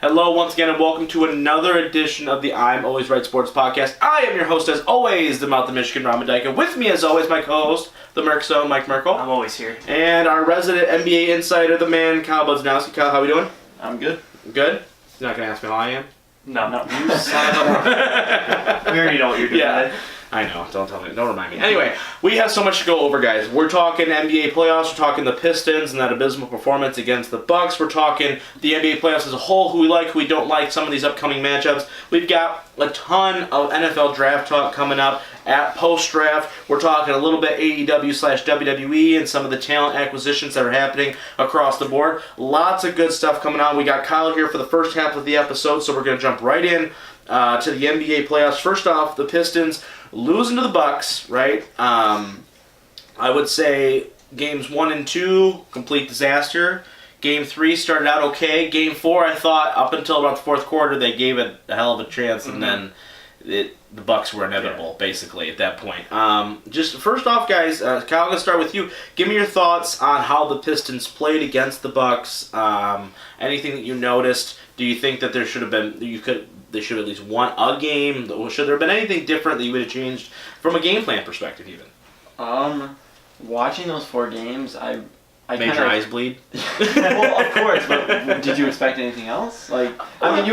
Hello once again and welcome to another edition of the I'm Always Right Sports Podcast. I am your host as always, the Mouth of Michigan, Ramadika. With me as always, my co-host, the Merc Zone, Mike Merkel. I'm always here. And our resident NBA insider, the man, Kyle Budznowski. Kyle, how we doing? I'm good. Good? You're not going to ask me how I am? No. You we already know what you're doing. Yeah. I know. Don't tell me. Don't remind me. Anyway, we have so much to go over, guys. We're talking NBA playoffs. We're talking the Pistons and that abysmal performance against the Bucks. We're talking the NBA playoffs as a whole, who we like, who we don't like, some of these upcoming matchups. We've got a ton of NFL draft talk coming up at post-draft. We're talking a little bit AEW/WWE and some of the talent acquisitions that are happening across the board. Lots of good stuff coming on. We got Kyle here for the first half of the episode, so we're going to jump right in to the NBA playoffs. First off, the Pistons losing to the Bucks, right? I would say games 1 and 2, complete disaster. Game 3 started out okay. Game 4, I thought, up until about the fourth quarter, they gave it a hell of a chance, and then the Bucks were inevitable, basically, at that point. Just first off, guys, Kyle, I'm going to start with you. Give me your thoughts on how the Pistons played against the Bucks. Anything that you noticed? Do you think that there should have been, they should have at least won a game? Should there have been anything different that you would have changed from a game plan perspective, even? Watching those 4 games, I made your eyes bleed? Well, of course, but did you expect anything else? You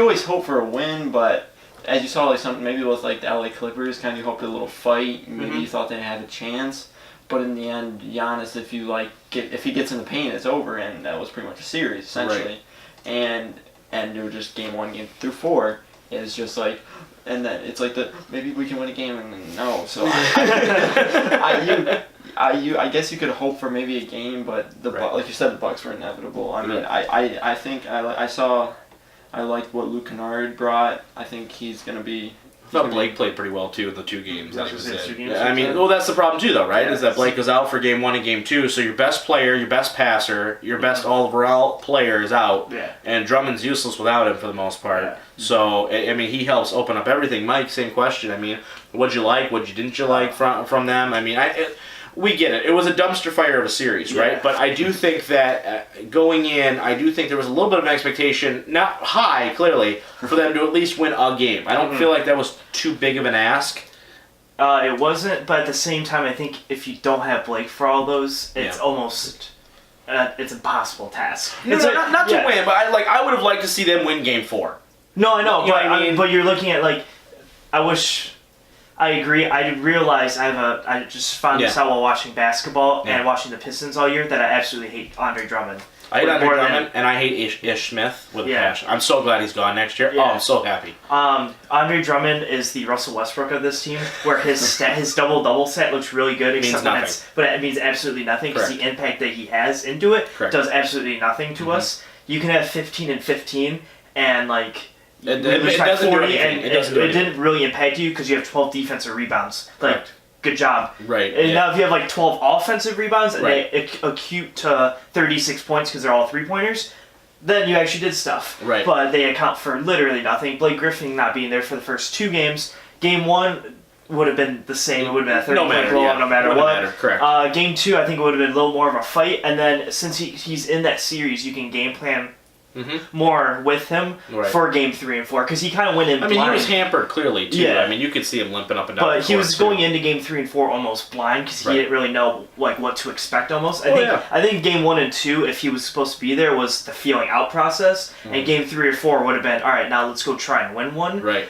always hope for a win, but as you saw, maybe it was the LA Clippers, kind of you hoped a little fight, maybe you thought they had a chance, but in the end, Giannis, if he gets in the paint, it's over, and that was pretty much a series, essentially. Right. And they were just game 1, game through 4, is just and then it's maybe we can win a game, and then no. So I guess you could hope for maybe a game, but like you said, the Bucks were inevitable. I mean, I think I liked what Luke Kennard brought. I think he's gonna be. I thought Blake played pretty well too in the 2 games. That's that's the problem too, though, right? Is that Blake was out for game 1 and game 2, so your best player, your best passer, your best overall player is out, and Drummond's useless without him for the most part. Yeah. So I mean, he helps open up everything. Mike, same question. I mean, what'd you like? What didn't you like from them? I mean, we get it. It was a dumpster fire of a series, right? But I do think that going in, I do think there was a little bit of an expectation, not high, clearly, for them to at least win a game. I don't feel like that was too big of an ask. It wasn't, but at the same time, I think if you don't have Blake for all those, it's almost it's an impossible task. No, not to win, but I would have liked to see them win game 4. No, I know, but you're looking at I wish. I agree. I realized I just found this out while watching basketball and watching the Pistons all year that I absolutely hate Andre Drummond. I hate Andre Drummond, and I hate Ish Smith with a passion. I'm so glad he's gone next year. Yeah. Oh, I'm so happy. Andre Drummond is the Russell Westbrook of this team, where his double-double stat looks really good. It means nothing. But it means absolutely nothing because the impact that he has into it does absolutely nothing to us. You can have 15 and 15 and It doesn't do anything. It didn't really impact you because you have 12 defensive rebounds. Good job. Right. And now if you have 12 offensive rebounds and they acute to 36 points because they're all 3-pointers, then you actually did stuff. Right. But they account for literally nothing. Blake Griffin not being there for the first 2 games. Game 1 would have been the same. It would have been a 30-point blowout no matter what. Correct. Game 2, I think it would have been a little more of a fight. And then since he's in that series, you can game plan more with him for game 3 and 4 because he kind of went in blind. He was hampered clearly too. Yeah. I mean, you could see him limping up and down. But he was going into game 3 and 4 almost blind because he didn't really know what to expect. Almost, I think game 1 and 2, if he was supposed to be there, was the feeling out process, and game 3 or 4 would have been all right. Now let's go try and win one. Right.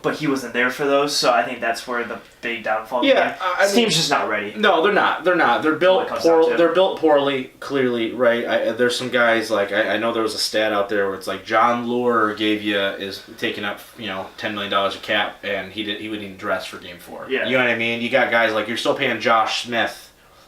But he wasn't there for those, so I think that's where the big downfall came. This team's just not ready. No, they're not. They're built They're built poorly, clearly, right? There's some guys, I know there was a stat out there where it's John Lure is taking up, $10 million a cap, and he wouldn't even dress for game 4. Yeah. You know what I mean? You got guys you're still paying Josh Smith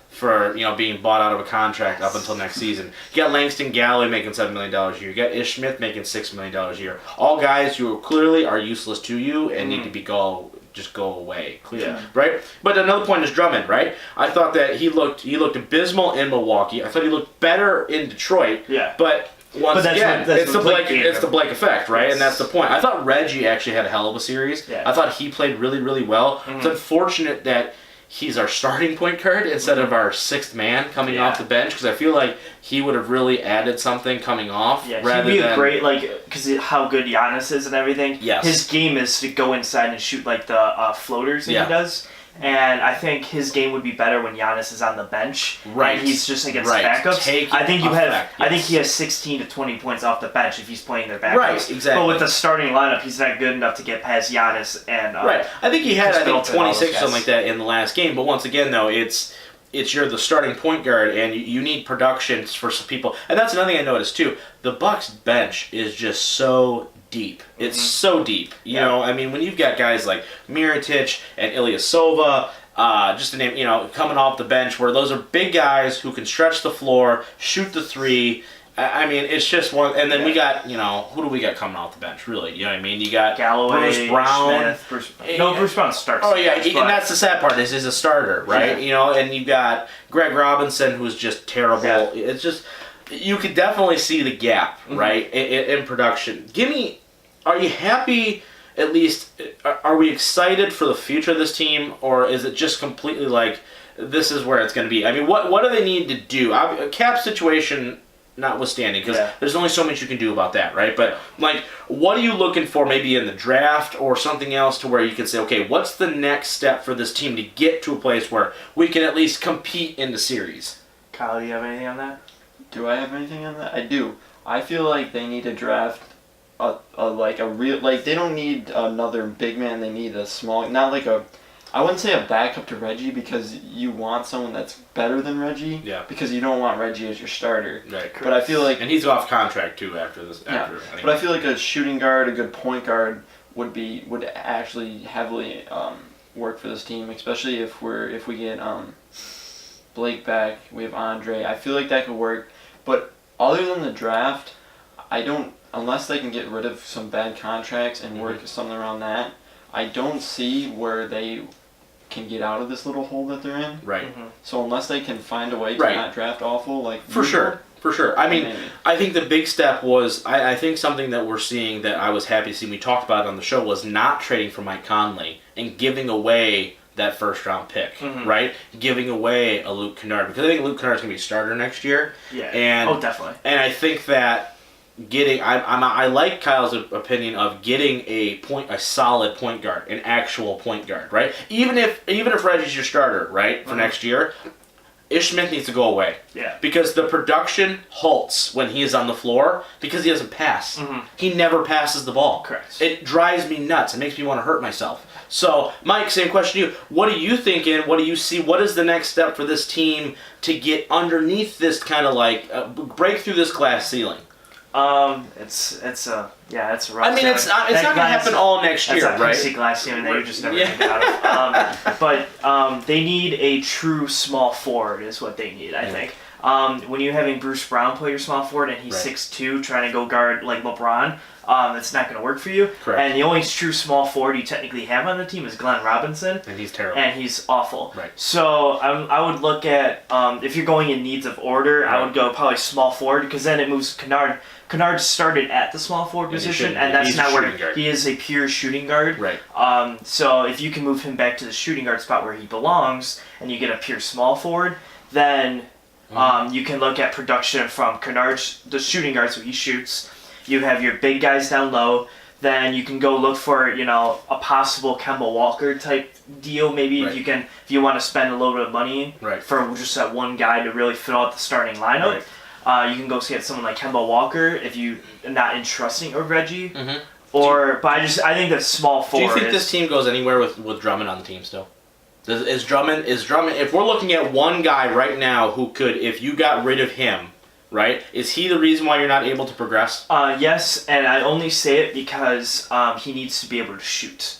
for being bought out of a contract up until next season. You got Langston Galloway making $7 million a year. You got Ish Smith making $6 million a year. All guys who clearly are useless to you and need to just go away. Clearly, right? But another point is Drummond, right? I thought that he looked abysmal in Milwaukee. I thought he looked better in Detroit. Yeah. But once again, it's the Blake effect, right? Yes. And that's the point. I thought Reggie actually had a hell of a series. Yeah. I thought he played really, really well. It's unfortunate that he's our starting point guard instead of our sixth man coming off the bench, because I feel like he would have really added something coming off. Yeah, rather he'd be than, a great, because how good Giannis is and everything. Yes. His game is to go inside and shoot the floaters that he does. And I think his game would be better when Giannis is on the bench. Right. And he's just against backups. I think he has 16 to 20 points off the bench if he's playing their backups. Right, exactly. But with the starting lineup, he's not good enough to get past Giannis and right. I think he had 26 or something guys. like that in the last game. But once again, though, it's you're the starting point guard, and you need production for some people. And that's another thing I noticed too. The Bucks bench is just so deep. It's so deep. You know, I mean, when you've got guys like Mirotic and Ilyasova, just to name, coming off the bench, where those are big guys who can stretch the floor, shoot the three. I mean, it's just one. And then we got, who do we got coming off the bench, really? You know what I mean? You got Galloway, Bruce Brown. Bruce Brown starts. Oh, yeah, and that's the sad part, is he's a starter, right? Yeah. And you've got Greg Robinson, who's just terrible. Yeah. It's just, you could definitely see the gap, right, in production. Are you happy, at least, are we excited for the future of this team, or is it just completely like, this is where it's going to be? I mean, what do they need to do? Cap situation notwithstanding, because there's only so much you can do about that, right? But, what are you looking for maybe in the draft or something else to where you can say, okay, what's the next step for this team to get to a place where we can at least compete in the series? Kyle, do you have anything on that? Do I have anything on that? I do. I feel like they need to draft a real, they don't need another big man. They need a small, not like I wouldn't say a backup to Reggie, because you want someone that's better than Reggie. Yeah. Because you don't want Reggie as your starter. Right. But I feel like, and he's off contract too after this. Anyway. But I feel like a shooting guard, a good point guard would actually heavily work for this team, especially if we get Blake back, we have Andre. I feel like that could work. But other than the draft, unless they can get rid of some bad contracts and work something around that, I don't see where they can get out of this little hole that they're in. Right. So unless they can find a way to not draft awful, For sure. I mean, maybe. I think the big step was, I think something that we're seeing that I was happy to see, we talked about it on the show, was not trading for Mike Conley and giving away that first round pick, right? Giving away a Luke Kennard, because I think Luke Kennard's going to be a starter next year. Yeah. And, definitely. And I think that I like Kyle's opinion of getting a solid point guard, an actual point guard, right? Even if Reggie's your starter, right, for next year, Ish Smith needs to go away. Yeah. Because the production halts when he is on the floor because he doesn't pass. He never passes the ball. Correct. It drives me nuts. It makes me want to hurt myself. So, Mike, same question to you. What are you thinking? What do you see? What is the next step for this team to get underneath this kind of break through this glass ceiling? It's a rough. I mean, it's not going to happen all next year, right? right? That's a glass ceiling that you're just never going to get out of. But they need a true small forward is what they need, I think. When you're having Bruce Brown play your small forward and he's 6'2", trying to go guard like LeBron, that's not going to work for you. Correct. And the only true small forward you technically have on the team is Glenn Robinson. And he's terrible. And he's awful. Right. So I would look at, if you're going in needs of order, I would go probably small forward, because then it moves Kennard. Kennard started at the small forward position, and that's not where he is a pure shooting guard. Right. So if you can move him back to the shooting guard spot where he belongs, and you get a pure small forward, then you can look at production from Kennard, the shooting guard, so he shoots. You have your big guys down low. Then you can go look for a possible Kemba Walker type deal. Maybe if you want to spend a little bit of money for just that one guy to really fill out the starting lineup. Right. You can go get someone like Kemba Walker if you're not entrusting of Reggie. But I think that small forward. Do you think this team goes anywhere with Drummond on the team still? Is Drummond? If we're looking at one guy right now who could, if you got rid of him, right? Is he the reason why you're not able to progress? Yes, and I only say it because he needs to be able to shoot.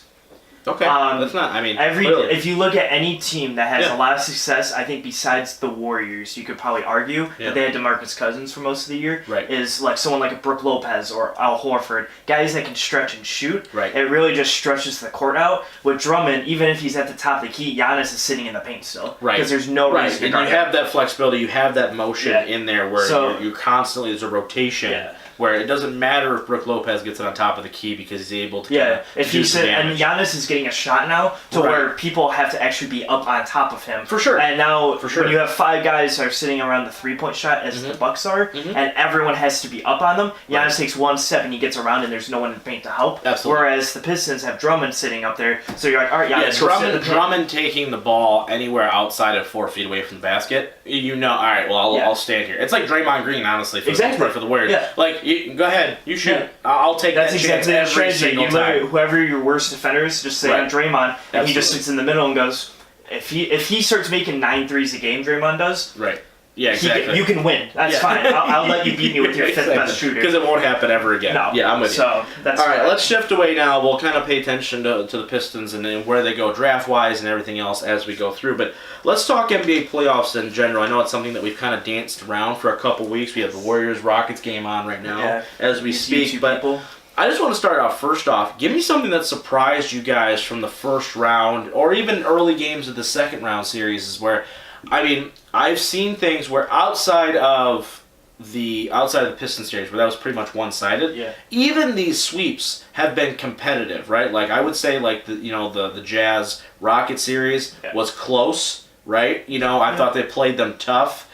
Okay, that's not. I mean, if you look at any team that has a lot of success, I think besides the Warriors, you could probably argue that they had DeMarcus Cousins for most of the year. Right. Is like someone like a Brook Lopez or Al Horford, guys that can stretch and shoot. Right. It really just stretches the court out. With Drummond, even if he's at the top of the key, Giannis is sitting in the paint still. Right. Because there's no reason to and guard you have that flexibility, you have that motion in there where you're constantly, there's a rotation. Yeah. where it doesn't matter if Brook Lopez gets it on top of the key because he's able to. Yeah, if do he's some and damage. Giannis is getting a shot now to Right. where people have to actually be up on top of him. For sure. And now For sure. when you have 5 guys that are sitting around the 3-point shot as the Bucks are, and everyone has to be up on them, Giannis takes 1 step and he gets around and there's no one in the paint to help. Absolutely. Whereas the Pistons have Drummond sitting up there, so you're like, all right, Giannis, Yeah, go sit in the paint. Drummond taking the ball anywhere outside of 4 feet away from the basket, all right, well, I'll stand here. It's like Draymond Green, honestly, for the Warriors. Yeah. Like, go ahead, you shoot. Yeah. I'll take That's that exactly chance the every strategy. single time. Whoever your worst defender is, just say Right. on Draymond, and he just Absolutely. sits in the middle and goes. If he starts making 9 threes a game, Draymond does. Right. Yeah, exactly. You can win. That's fine. I'll let you beat me with your 5th best shooter. Because it won't happen ever again. No. Yeah, I'm with you. So that's all right, fine. let's shift away now. We'll kind of pay attention to the Pistons and then where they go draft-wise and everything else as we go through. But let's talk NBA playoffs in general. I know it's something that we've kind of danced around for a couple weeks. We have the Warriors-Rockets game on right now as we speak. YouTube But people. I just want to start off, first off, give me something that surprised you guys from the first round or even early games of the second round series is where, I mean, I've seen things where outside of the Pistons series where that was pretty much one-sided, even these sweeps have been competitive, right? Like I would say like the Jazz Rocket series was close, right? I thought they played them tough.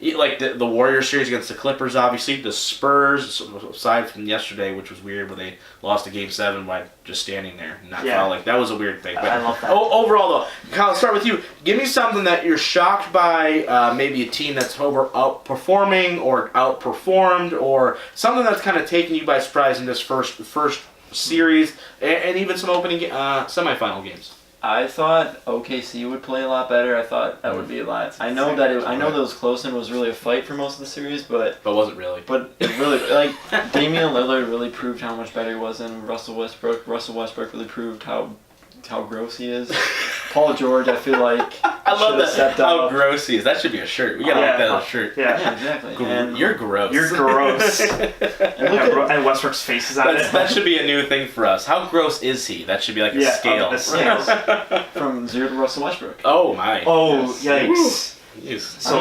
Like the Warriors series against the Clippers, obviously. The Spurs, aside from yesterday, which was weird, where they lost a Game 7 by just standing there and not fouling. That was a weird thing. But I love that. Overall, though, Kyle, let's start with you. Give me something that you're shocked by, maybe a team that's outperforming or outperformed, or something that's kind of taken you by surprise in this first series, and even some opening semifinal games. I thought OKC would play a lot better. I thought that would be a lot. I know that it was close and it was really a fight for most of the series, but wasn't really. But it really Damian Lillard really proved how much better he was than Russell Westbrook. Russell Westbrook really proved how gross he is. Paul George, I feel like I love that. Stepped How up. gross he is. That should be a shirt. We gotta make that a shirt. Yeah, exactly. And You're gross. You're gross. And Westbrook's face is on it. That should be a new thing for us. How gross is he? That should be like a scale. The scales. from 0 to Russell Westbrook. Oh my. Oh, yikes. Jeez. So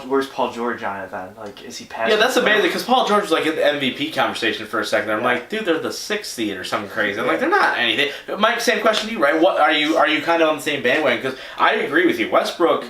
where's Paul George on it then? Like, is he past? Yeah, that's amazing because Paul George was like in the MVP conversation for a second. I'm like, dude, they're the 6th seed or something crazy. I'm like, they're not anything. Mike, same question to you, right? What are you kind of on the same bandwagon? Because I agree with you, Westbrook.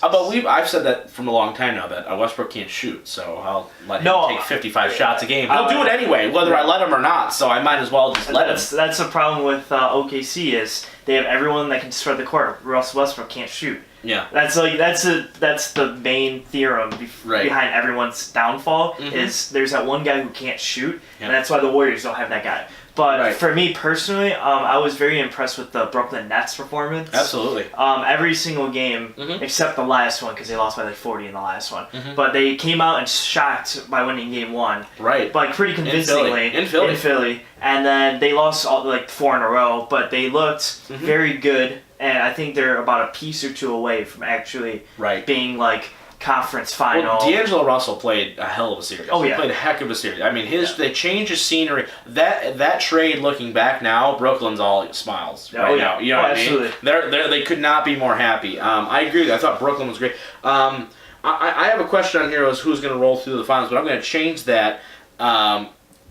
But I've said that from a long time now that Westbrook can't shoot, so I'll let him take 55 shots a game. He'll do it anyway, whether I let him or not. So I might as well just let him. That's the problem with OKC is they have everyone that can spread the court. Russell Westbrook can't shoot. Yeah. That's the main theorem behind everyone's downfall is there's that one guy who can't shoot, and that's why the Warriors don't have that guy. But for me personally, I was very impressed with the Brooklyn Nets performance. Absolutely. Every single game except the last one because they lost by like 40 in the last one. But they came out and shocked by winning game 1. Right. Like pretty convincingly. In Philly. And then they lost like 4 in a row, but they looked very good. And I think they're about a piece or two away from actually being like conference final. Well, D'Angelo Russell played a hell of a series. Oh, yeah. He played a heck of a series. I mean, they changed his scenery. That trade, looking back now, Brooklyn's all smiles right now. You know what absolutely. I mean? They could not be more happy. I agree with you. I thought Brooklyn was great. I have a question on here as who's going to roll through the finals, but I'm going to change that.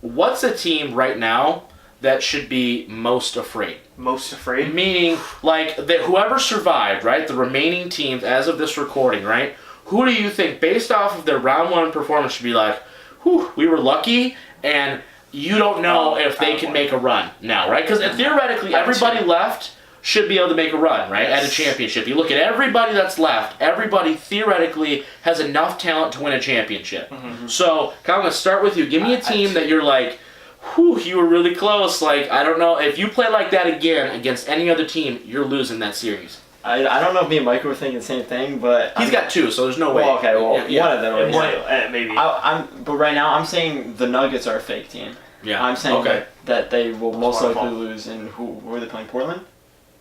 What's a team right now that should be most afraid? Most afraid? Meaning, like, that whoever survived, right, the remaining teams as of this recording, right, who do you think, based off of their round 1 performance, should be like, whew, we were lucky, and you don't know if they can make a run now, right? Because theoretically, everybody left should be able to make a run, right, at a championship. You look at everybody that's left, everybody theoretically has enough talent to win a championship. So, Kyle, I'm going to start with you. Give me a team that you're like, whew, you were really close. Like, I don't know. If you play like that again against any other team, you're losing that series. I don't know if me and Mike were thinking the same thing, but He's got 2, so there's no way. Well, okay, well, one of them. Maybe. But right now, I'm saying the Nuggets are a fake team. Yeah. I'm saying that they will most likely lose. And who are they playing? Portland?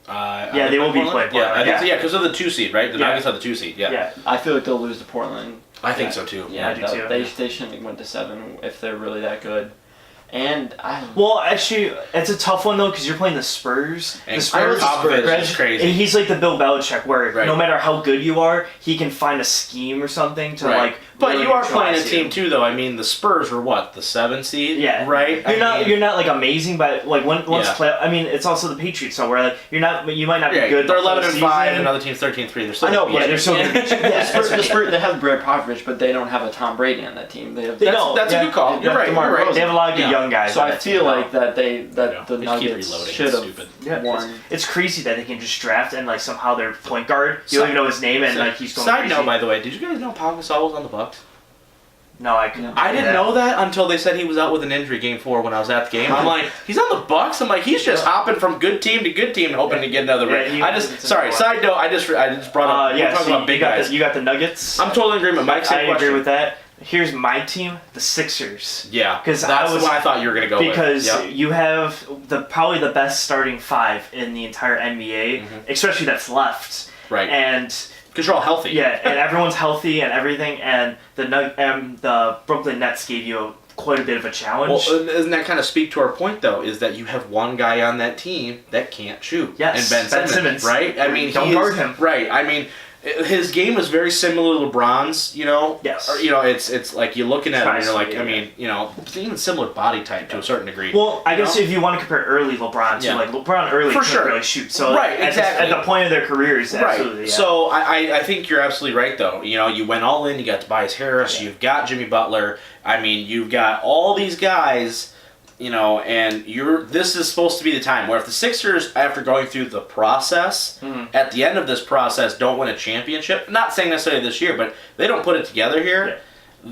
They will be playing Portland. Yeah, I think so. Yeah, because of the 2 seed, right? The Nuggets are the 2 seed. Yeah. I feel like they'll lose to Portland. I think so too. Yeah, I do too. They shouldn't have went to 7 if they're really that good. And Well, actually, it's a tough one though because you're playing the Spurs. And The Spurs is crazy. and he's like the Bill Belichick, where Right. no matter how good you are, he can find a scheme or something to like. But really you are playing a neutralize team you. too, though. I mean, the Spurs were what, the 7 seed? Yeah. Right. You're not like amazing, but like once Yeah. play. I mean, it's also the Patriots, so where like you might not be Yeah, good. they're the whole 11-5, season. and another team's 13-3. They're still I know, gonna but beat they're you. so good. the Spurs, they have Brad Popovich, but they don't have a Tom Brady on that team. They have That's a good call. You're right. DeMar You're right. DeRozan. They have a lot of good Yeah. young guys. So on I that feel team, like though. that the They just keep Nuggets reloading. should It's have stupid. Yeah, won. it's crazy that they can just draft and like somehow their point guard. You don't even know his name and like he's going Side crazy. note, by the way, did you guys know Pau Gasol was on the Bucks? No, I couldn't. I didn't know that until they said he was out with an injury game 4 when I was at the game. I'm like, he's on the Bucks. I'm like, he's just hopping from good team to good team, hoping to get another ring. Side note, I just brought up. We're talking about big guys. You got the Nuggets. I'm totally in agreement. Mike, I same question. agree with that. Here's my team, the Sixers. Yeah, 'Cause that's I was- the one I thought you were gonna go Because with. Yep. you have probably the best starting 5 in the entire NBA, especially that's left. Right. And Because you're all healthy. yeah, and everyone's healthy and everything, and the Brooklyn Nets gave you quite a bit of a challenge. Well, doesn't that kind of speak to our point, though, is that you have one guy on that team that can't shoot. Yes, And Ben Simmons. Right? I mean, Don't guard him. Right. I mean, his game is very similar to LeBron's, you know? Yes. Or, you know, it's like you're looking at him and you're like, Precisely, I mean, you know, even similar body type to a certain degree. Well, I guess know? if you want to compare early LeBron to Yeah. like LeBron early For couldn't sure. really shoot. So Right, exactly. at the point of their careers, Right. absolutely. Yeah. So I think you're absolutely right, though. You know, you went all in. You got Tobias Harris. Yeah. You've got Jimmy Butler. I mean, you've got all these guys. You know, and this is supposed to be the time where if the Sixers, after going through the process, at the end of this process, don't win a championship, not saying necessarily this year, but they don't put it together here,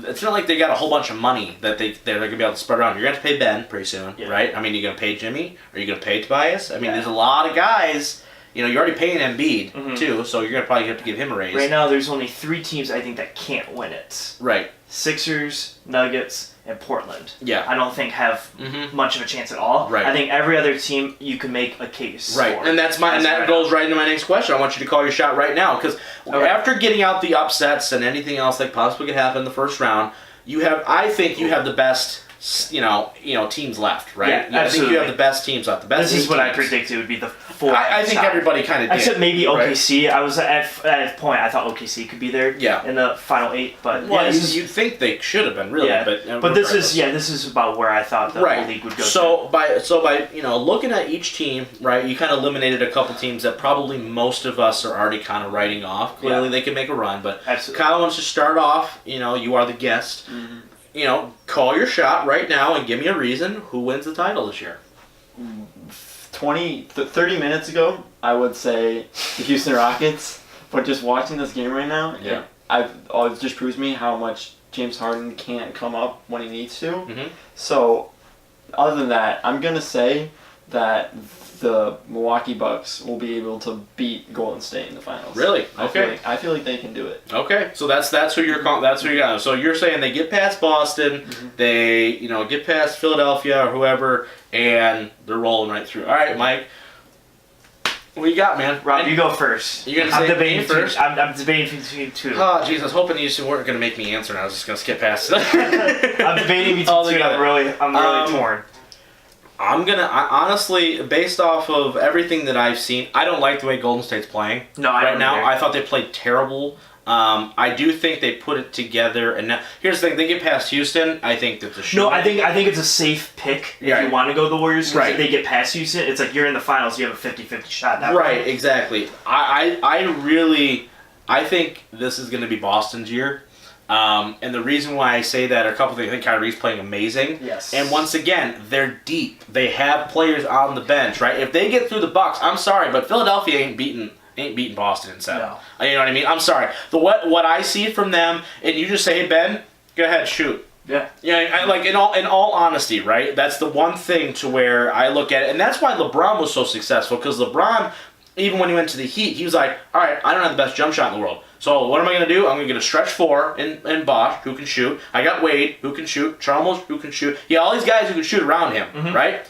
it's not like they got a whole bunch of money that they're going to be able to spread around. You're going to have to pay Ben pretty soon, right? I mean, you're going to pay Jimmy? Are you going to pay Tobias? I mean, there's a lot of guys. You know, you're already paying Embiid, too, so you're going to probably have to give him a raise. Right now, there's only 3 teams I think that can't win it. Right. Sixers, Nuggets, and Portland. Yeah. I don't think have much of a chance at all. Right. I think every other team you can make a case Right, for. and that goes right into my next question. I want you to call your shot right now, because after getting out the upsets and anything else that possibly could happen in the first round, I think you have the best, teams left, right? Yeah, I think absolutely. you have the best teams left. The best. This is what I teams. predicted would be the 4. I think everybody kind of did. Except maybe right? OKC. I was at a point I thought OKC could be there. Yeah. In the final 8, but Well, this you'd think they should have been really, yeah. but this regardless. is about where I thought the whole league would go. So by looking at each team, right, you kind of eliminated a couple teams that probably most of us are already kind of writing off. Clearly, they can make a run, but Absolutely. Kyle wants to start off. You know, you are the guest. You know, call your shot right now and give me a reason who wins the title this year. 30 minutes ago, I would say the Houston Rockets. But just watching this game right now, it just proves me how much James Harden can't come up when he needs to. So, other than that, I'm going to say that the Milwaukee Bucks will be able to beat Golden State in the finals. Really? Okay. I feel like they can do it. Okay, so that's who you're calling. That's who you got. So you're saying they get past Boston, they get past Philadelphia or whoever, and they're rolling right through. All right, Mike. What you got, man? Rob, you go first. You're gonna I'm say debating me first? I'm debating between 2. Oh, jeez, I was hoping you weren't going to make me answer, and I was just going to skip past it. I'm debating between All 2. together. I'm really torn. Honestly, based off of everything that I've seen, I don't like the way Golden State's playing. No, I right don't now. either. I thought they played terrible. I do think they put it together, and now here's the thing: they get past Houston. I think that's a shoot. No, I think it's a safe pick if Right. you want to go the Warriors. Because Right. if they get past Houston, it's like you're in the finals. You have a 50-50 shot. That Right, exactly. I think this is going to be Boston's year. And the reason why I say that are a couple things. I think Kyrie's playing amazing. Yes. And once again, they're deep. They have players on the bench, right? If they get through the Bucks, I'm sorry, but Philadelphia ain't beating Boston in 7. No. You know what I mean? I'm sorry. What I see from them, and you just say, hey Ben, go ahead, shoot. Yeah. Yeah, like in all honesty, right? That's the one thing to where I look at it, and that's why LeBron was so successful. Because LeBron, even when he went to the Heat, he was like, all right, I don't have the best jump shot in the world. So what am I going to do? I'm going to get a stretch 4 in Bosh, who can shoot. I got Wade, who can shoot. Chalmers, who can shoot. Yeah, all these guys who can shoot around him, right?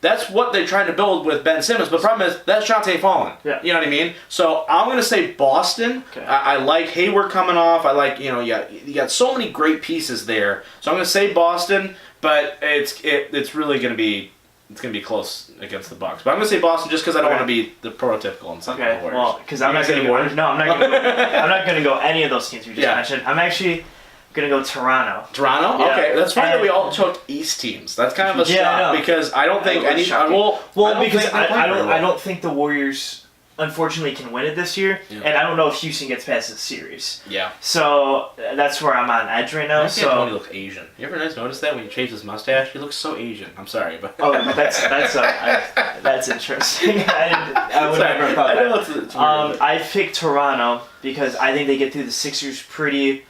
That's what they're trying to build with Ben Simmons. But the problem is, that shot ain't falling. Yeah. You know what I mean? So I'm going to say Boston. Okay. I like Hayward coming off. I like, you got so many great pieces there. So I'm going to say Boston. but it's really going to be. It's going to be close against the Bucks. But I'm going to say Boston just because I don't want to be the prototypical and something. Okay, well, because I'm not going to go. No, I'm not going to go any of those teams we just mentioned. I'm actually going to go Toronto. Toronto? Yeah. Okay, that's funny that we all took East teams. That's kind of a shock because I don't think any. Well, because I don't think the Warriors unfortunately can win it this year, and I don't know if Houston gets past the series. Yeah. So that's where I'm on edge right now. Tony looks Asian. You ever notice that when he shaves his mustache? He looks so Asian. I'm sorry, but that's interesting. I would never have thought that. I picked Toronto because I think they get through the Sixers pretty.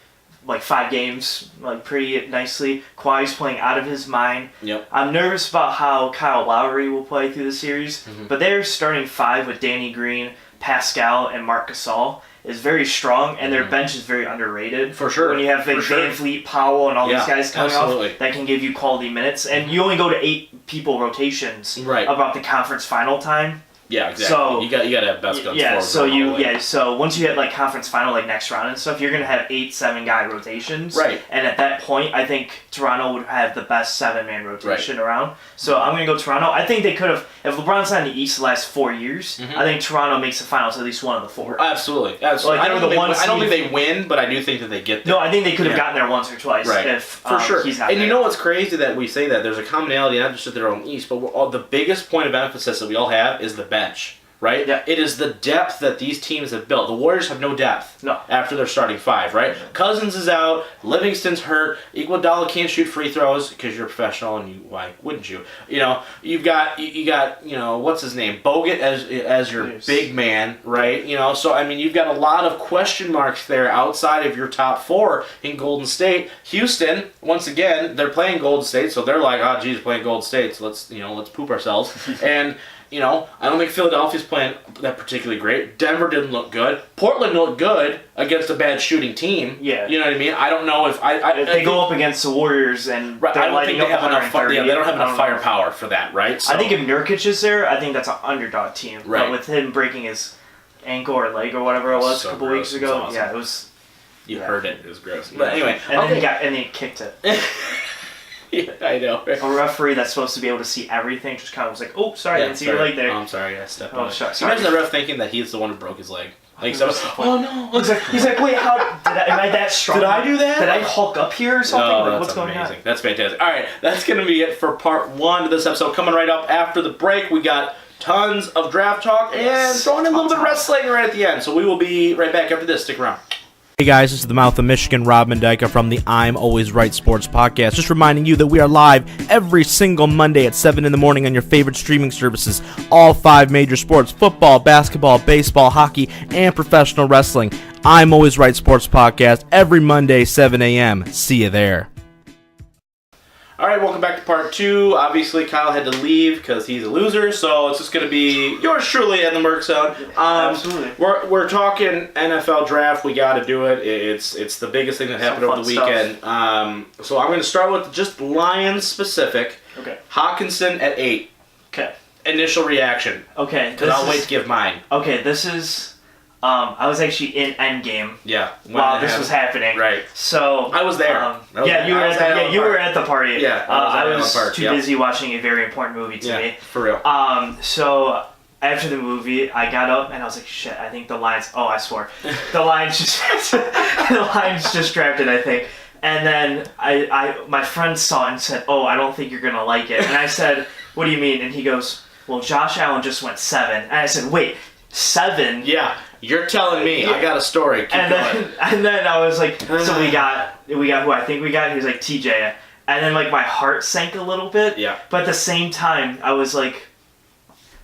5 games, pretty nicely. Kawhi's playing out of his mind. Yep. I'm nervous about how Kyle Lowry will play through the series, but their starting 5 with Danny Green, Pascal, and Marc Gasol is very strong, and their bench is very underrated. For sure. When you have Van Fleet, Powell, and all these guys coming off, that can give you quality minutes, and you only go to 8 people rotations about the conference final time. Yeah, exactly. So you got to have best guns. Yeah, so once you hit conference final next round and stuff, you're gonna have 8-7 guy rotations. Right. And at that point, I think Toronto would have the best 7-man rotation around. So I'm gonna go Toronto. I think they could have if LeBron's not in the East the last 4 years. I think Toronto makes the finals at least one of the 4. Absolutely. I don't think they win, but I do think that they get there. No, I think they could have gotten there once or twice if for sure. He's not and there. You know what's crazy that we say that there's a commonality not just at their own East, but the biggest point of emphasis that we all have is the bench. Right? Yeah. It is the depth that these teams have built. The Warriors have no depth after their starting 5, right? Cousins is out. Livingston's hurt. Iguodala can't shoot free throws because you're a professional and why wouldn't you? You've got what's his name? Bogut as your big man, right? So I mean you've got a lot of question marks there outside of your top 4 in Golden State. Houston, once again, they're playing Golden State, so they're like, oh geez, playing Golden State, so let's poop ourselves. And I don't think Philadelphia's playing that particularly great. Denver didn't look good. Portland looked good against a bad shooting team. Yeah. You know what I mean? I don't know if if they go up against the Warriors and I don't think they have enough. They don't have enough firepower for that, right? So, I think if Nurkic is there, I think that's an underdog team. Right. But with him breaking his ankle or leg or whatever it was so a couple gross. weeks ago, Awesome. it was. You heard it. It was gross. But anyway, and he kicked it. Yeah, I know. A referee that's supposed to be able to see everything just kind of was like, "Oh, sorry, I didn't see your leg there." Oh, I'm sorry, I stepped on it. Sorry. Imagine the ref thinking that he's the one who broke his leg. Oh no! He's like, wait, am I that strong? Did I do that? Did I hulk up here or something? Oh, what's going on? That's fantastic. All right, that's going to be it for part 1 of this episode. Coming right up after the break, we got tons of draft talk and throwing in a little bit of wrestling right at the end. So we will be right back after this. Stick around. Hey guys, this is the Mouth of Michigan, Rob Mendyka from the I'm Always Right Sports Podcast. Just reminding you that we are live every single Monday at 7 in the morning on your favorite streaming services. All 5 major sports, football, basketball, baseball, hockey, and professional wrestling. I'm Always Right Sports Podcast every Monday, 7 a.m. See you there. All right, welcome back to part 2. Obviously, Kyle had to leave because he's a loser, so it's just going to be yours truly in the Merc Zone. Absolutely. We're talking NFL draft. We got to do it. It's the biggest thing that happened over the weekend. So I'm going to start with just Lions specific. Okay. Hawkinson at 8. Okay. Initial reaction. Okay. Because I'll wait to give mine. Okay, this is... I was actually in Endgame. Yeah. While this was happening. Right. So I was there. You were at the party. Yeah. I was too busy watching a very important movie to me. For real. So after the movie, I got up and I was like, shit, I think the Lions. Oh, I swore. The Lions just drafted, I think. And then my friend saw it and said, oh, I don't think you're gonna like it. And I said, what do you mean? And he goes, well, Josh Allen just went 7. And I said, wait, 7? Yeah. You're telling me. I got a story. Keep going. And then I was like, so we got who I think we got. He was like TJ, and then my heart sank a little bit. Yeah. But at the same time, I was like,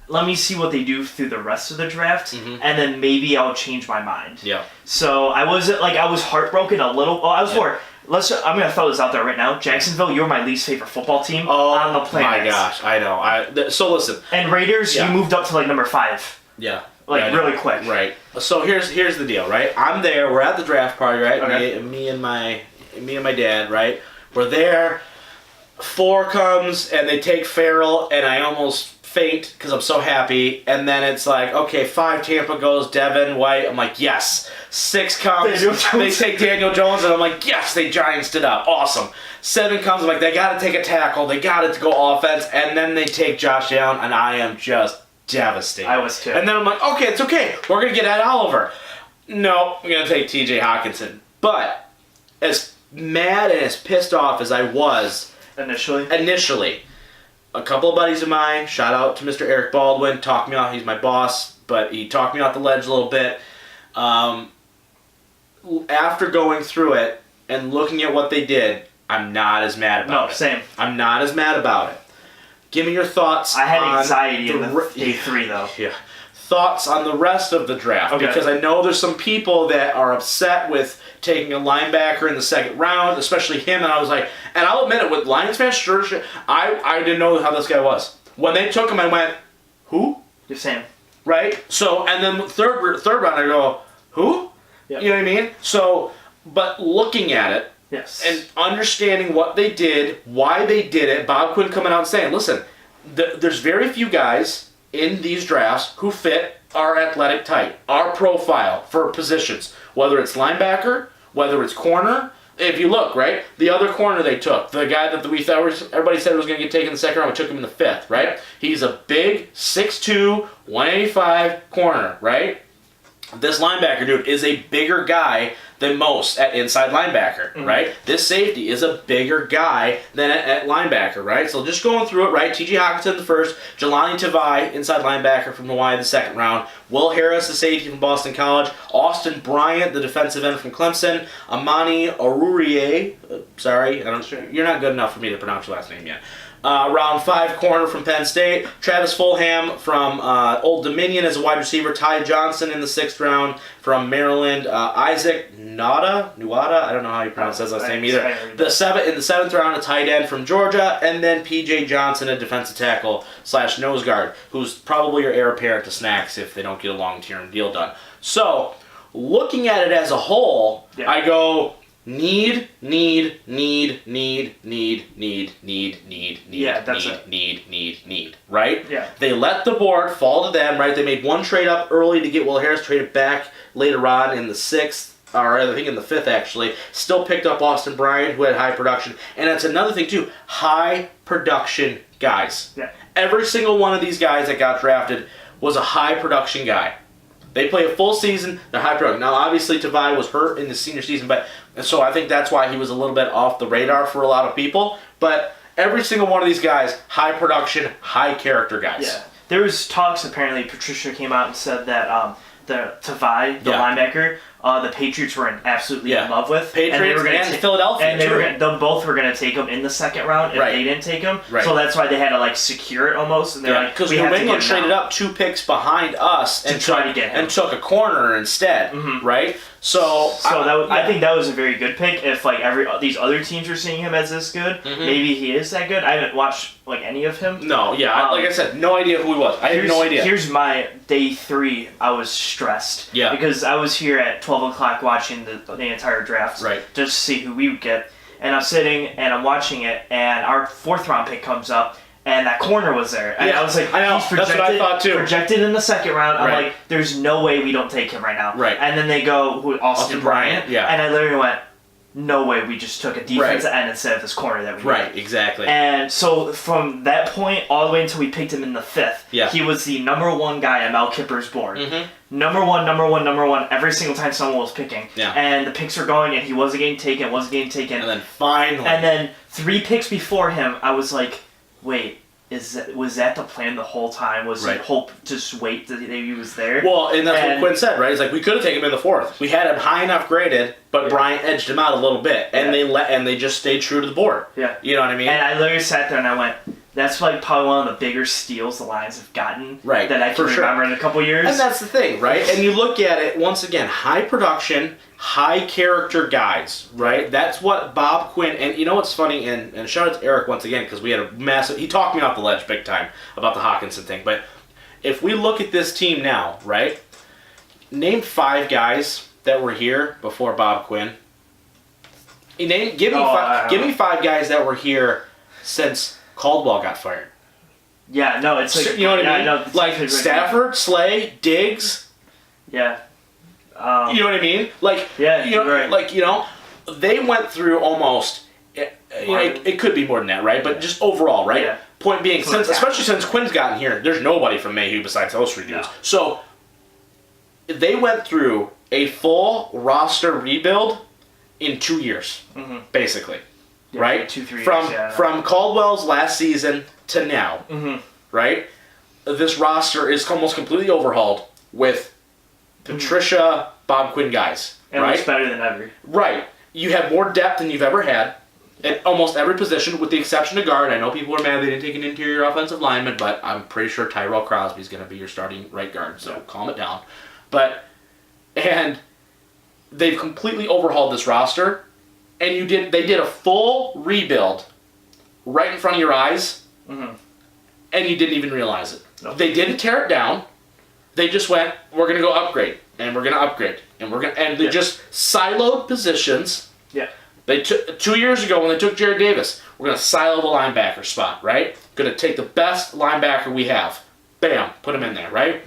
let me see what they do through the rest of the draft, and then maybe I'll change my mind. Yeah. So I was heartbroken a little. Oh, I was more. I'm gonna throw this out there right now. Jacksonville, you're my least favorite football team on the planet. Oh my gosh, I know. So listen. And Raiders, you moved up to number 5. Yeah. Really quick. Right. So here's the deal, right? I'm there. We're at the draft party, right? Okay. Me and my dad, right? We're there. 4 comes and they take Farrell, and I almost faint because I'm so happy. And then it's like, okay, 5 Tampa goes, Devin White. I'm like, yes. 6 comes, they take Daniel Jones, and I'm like, yes, they Giantsed it up. Awesome. 7 comes, I'm like, they got to take a tackle. They got it to go offense. And then they take Josh Allen, and I am just devastated. I was too. And then I'm like, okay, it's okay. We're going to get Ed Oliver. No, I'm going to take TJ Hawkinson. But as mad and as pissed off as I was initially, a couple of buddies of mine, shout out to Mr. Eric Baldwin, talked me off. He's my boss, but he talked me off the ledge a little bit. After going through it and looking at what they did, I'm not as mad about it. No, same. I'm not as mad about it. Give me your thoughts. I had anxiety in the day 3, though. Yeah. Thoughts on the rest of the draft, because I know there's some people that are upset with taking a linebacker in the 2nd round, especially him, and I was like, and I'll admit it, with Lions fans, sure, I didn't know how this guy was. When they took him, I went, who? You're saying. Right? So, and then third round, I go, who? Yep. You know what I mean? So, but looking at it, yes, and understanding what they did, why they did it, Bob Quinn coming out and saying, listen, there's very few guys in these drafts who fit our athletic type, our profile for positions, whether it's linebacker, whether it's corner. If you look, right, the other corner they took, the guy that we thought everybody said was going to get taken in the 2nd round, we took him in the 5th, right? He's a big 6'2", 185 corner, right? This linebacker, dude, is a bigger guy than most at inside linebacker, right? This safety is a bigger guy than at linebacker, right? So just going through it, right? T.J. Hawkinson the 1st, Jelani Tavai, inside linebacker from Hawaii the 2nd round, Will Harris, the safety from Boston College, Austin Bryant, the defensive end from Clemson, Amani Arurie, you're not good enough for me to pronounce your last name yet. Round 5 corner from Penn State. Travis Fulham from Old Dominion as a wide receiver. Ty Johnson in the 6th round from Maryland. Isaac Nuada, I don't know how you pronounce his last name either. In the 7th round, a tight end from Georgia, and then P.J. Johnson, a defensive tackle / nose guard, who's probably your heir apparent to Snacks if they don't get a long-term deal done. So, looking at it as a whole, I go, need, right? Yeah. They let the board fall to them, right? They made one trade up early to get Will Harris, traded back later on in the 6th, or I think in the 5th actually. Still picked up Austin Bryant, who had high production. And that's another thing too, high production guys. Yeah. Every single one of these guys that got drafted was a high production guy. They play a full season, they're high production. Now, obviously, Tavai was hurt in the senior season, but so I think that's why he was a little bit off the radar for a lot of people. But every single one of these guys, high production, high character guys. Yeah. There was talks, apparently, Patricia came out and said that the Tavai, the linebacker, the Patriots were absolutely in love with. Patriots and Philadelphia, and they both were going to take him in the 2nd round if they didn't take him. Right. So that's why they had to secure it almost. And they're like, because New England traded up 2 picks behind us and try to get him, and took a corner instead, right? So I think that was a very good pick. If these other teams are seeing him as this good, maybe he is that good. I haven't watched any of him. No, like I said, no idea who he was. I had no idea. Here's my day 3. I was stressed. Yeah. Because I was here at 12 o'clock watching the entire draft. Right. Just to see who we would get. And I'm sitting and I'm watching it, and our 4th round pick comes up, and that corner was there. And I was like, I know. he's projected, that's what I thought too. Projected in the 2nd round. I'm like, there's no way we don't take him right now. Right. And then they go, Austin Bryant. Yeah. And I literally went, no way we just took a defensive end instead of this corner that we did. Right, exactly. And so from that point all the way until we picked him in the 5th, he was the number 1 guy on Mel Kiper's board. Number one, every single time someone was picking. Yeah. And the picks were going, and he wasn't getting taken. And then finally. And then 3 picks before him, I was like, wait, was that the plan the whole time? Was it hope just wait that he was there? Well, and that's what Quinn said, right? He's like, we could have taken him in the 4th. We had him high enough graded, but Bryant edged him out a little bit, and they just stayed true to the board. Yeah. You know what I mean? And I literally sat there and I went, that's probably one of the bigger steals the Lions have gotten that I can remember in a couple years. And that's the thing, right? And you look at it, once again, high production, high character guys, right? That's what Bob Quinn, and you know what's funny, and shout out to Eric once again, because we had a massive, he talked me off the ledge big time about the Hawkinson thing, but if we look at this team now, right? Name 5 guys that were here before Bob Quinn. Give me 5 guys that were here since Caldwell got fired. Yeah, no, it's like You know what I mean? No, Like Stafford, Slay, Diggs. Yeah. You know what I mean? Like, yeah, you know, right. like, you know, they went through almost. You know, it could be more than that, right? But just overall, right? Yeah. Point being, especially since Quinn's gotten here, there's nobody from Mayhew besides those three dudes. No. So they went through a full roster rebuild in 2 years, basically, right? 2-3 years. From Caldwell's last season to now, right? This roster is almost completely overhauled with Patricia, Bob Quinn guys, and right? looks better than ever. Right. You have more depth than you've ever had at almost every position, with the exception of guard. I know people are mad they didn't take an interior offensive lineman, but I'm pretty sure Tyrell Crosby is going to be your starting right guard, so calm it down. And they've completely overhauled this roster, and they did a full rebuild right in front of your eyes, and you didn't even realize it. Nope. They didn't tear it down. They just went, we're going to go upgrade, and we're going to upgrade, and they just siloed positions. Yeah. They took 2 years ago when they took Jared Davis, we're going to silo the linebacker spot, right? Going to take the best linebacker we have. Bam, put him in there, right?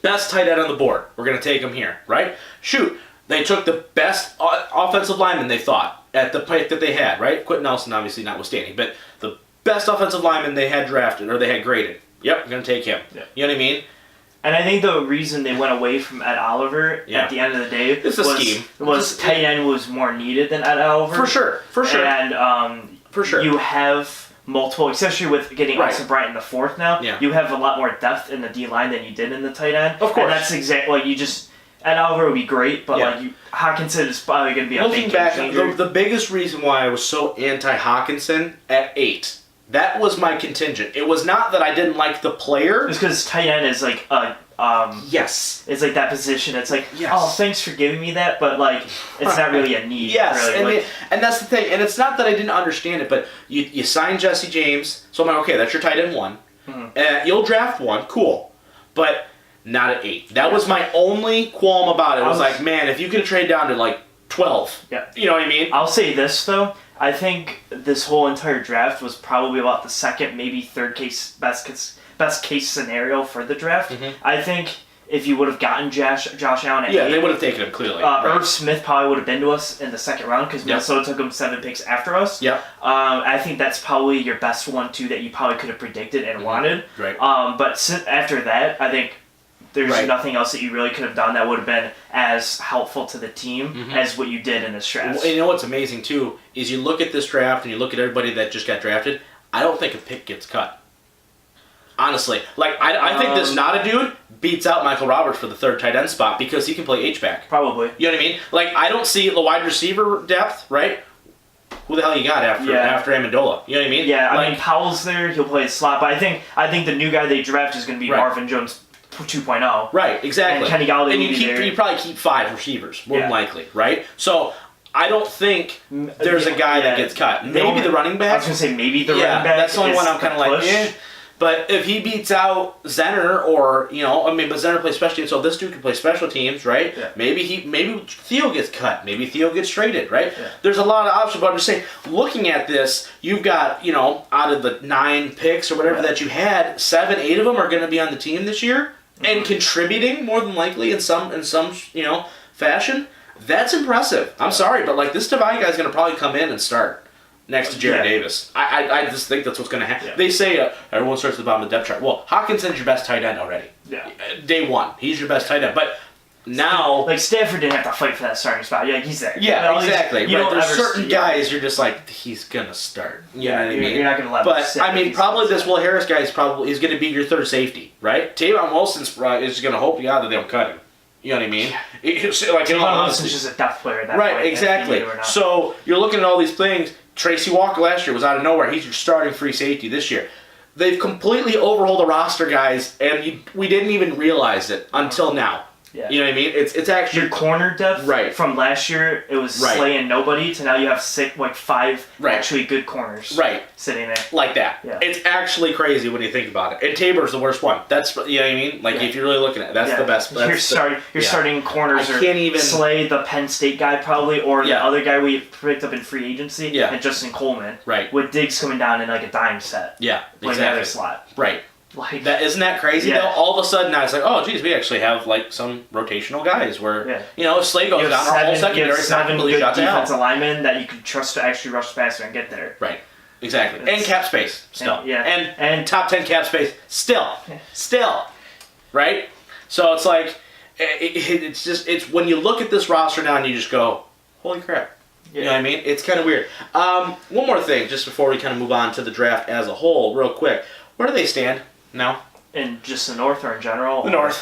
Best tight end on the board. We're going to take him here, right? Shoot. They took the best offensive lineman they thought at the pick that they had, right? Quentin Nelson obviously notwithstanding, but the best offensive lineman they had drafted or they had graded. Yep, we're going to take him. Yeah. You know what I mean? And I think the reason they went away from Ed Oliver at the end of the day was tight end was more needed than Ed Oliver. For sure. And for sure. You have multiple, especially with getting Austin Bryant in the fourth now, you have a lot more depth in the D-line than you did in the tight end. Of course. And that's exactly, like, Ed Oliver would be great, but Hawkinson is probably going to be a big game changer. The biggest reason why I was so anti-Hawkinson at 8, that was my contingent. It was not that I didn't like the player. It's because tight end is like yes. It's like that position. It's like, oh, thanks for giving me that, but like, it's not really a need. Yes, really. and that's the thing. And it's not that I didn't understand it, but you signed Jesse James, so I'm like, okay, that's your tight end 1. You'll draft 1, cool, but not at 8. That was my only qualm about it. I was like, man, if you could trade down to like 12, you know what I mean? I'll say this though. I think this whole entire draft was probably about the second, maybe third best case scenario for the draft. I think if you would have gotten Josh Allen at 8, they would have taken him clearly. Irv Smith probably would have been to us in the second round because Minnesota took him 7 picks after us. I think that's probably your best one too that you probably could have predicted and wanted. Right. But after that, I think there's nothing else that you really could have done that would have been as helpful to the team as what you did in this draft. Well, and you know what's amazing too is you look at this draft and you look at everybody that just got drafted. I don't think a pick gets cut. Honestly, like I think this Nada dude beats out Michael Roberts for the third tight end spot because he can play H-back. Probably. You know what I mean? Like I don't see the wide receiver depth, right? Who the hell you got after Amendola? You know what I mean? Yeah, I mean Powell's there. He'll play a slot, but I think the new guy they draft is going to be Marvin Jones 2.0. Right, exactly. And Kenny Galladay. And you probably keep 5 receivers, more than likely, right? So I don't think there's a guy that gets cut. Maybe the running back. I was going to say maybe the running back. That's the only one I'm kind of like, eh. But if he beats out Zenner, or but Zenner plays special teams, so this dude can play special teams, right? Yeah. Maybe Theo gets cut. Maybe Theo gets traded, right? Yeah. There's a lot of options. But I'm just saying, looking at this, you've got out of the 9 picks or whatever that you had, 7, 8 of them are going to be on the team this year and contributing more than likely in some fashion. That's impressive. I'm sorry, but like this Tavai guy's going to probably come in and start next to Jared Davis. I just think that's what's going to happen. Yeah. They say everyone starts at the bottom of the depth chart. Well, Hawkinson's your best tight end already. Yeah. Day 1, he's your best tight end. But now, like Stafford didn't have to fight for that starting spot. Yeah, he's there. Yeah, exactly. There's certain guys you're just like, he's gonna start. You know what I mean? You're not gonna let him. But I mean, probably this Will Harris guy is going to be your third safety, right? Tavon Wilson's is going to hope that they don't cut him. You know what I mean? Tavon Wilson's just a depth player at that point. Right, exactly. So you're looking at all these things. Tracy Walker last year was out of nowhere. He's your starting free safety this year. They've completely overhauled the roster, guys, and we didn't even realize it until now. Yeah. You know what I mean? It's actually your corner depth. Right. From last year, it was Slay and nobody. To now you have five actually good corners. Right. Sitting there. Like that. Yeah. It's actually crazy when you think about it. And Tabor's the worst one. That's, you know what I mean? Like, if you're really looking at it, that's the best. You're starting corners I can't even Slay, the Penn State guy probably, or the other guy we picked up in free agency, and Justin Coleman. Right. With Diggs coming down in like a dime set. Yeah, like another slot. Right. Like isn't that crazy though? All of a sudden now it's like, oh geez, we actually have like some rotational guys where you know if Slay goes down, our whole secondary is not completely shot down. Defensive linemen that you can trust to actually rush faster and get there. Right. Exactly. And cap space still. And top 10 cap space still. Still. Right? So it's like it's when you look at this roster now and you just go, holy crap. You know what I mean? It's kind of weird. One more thing, just before we kind of move on to the draft as a whole, real quick. Where do they stand now? In just the North or in general? The North.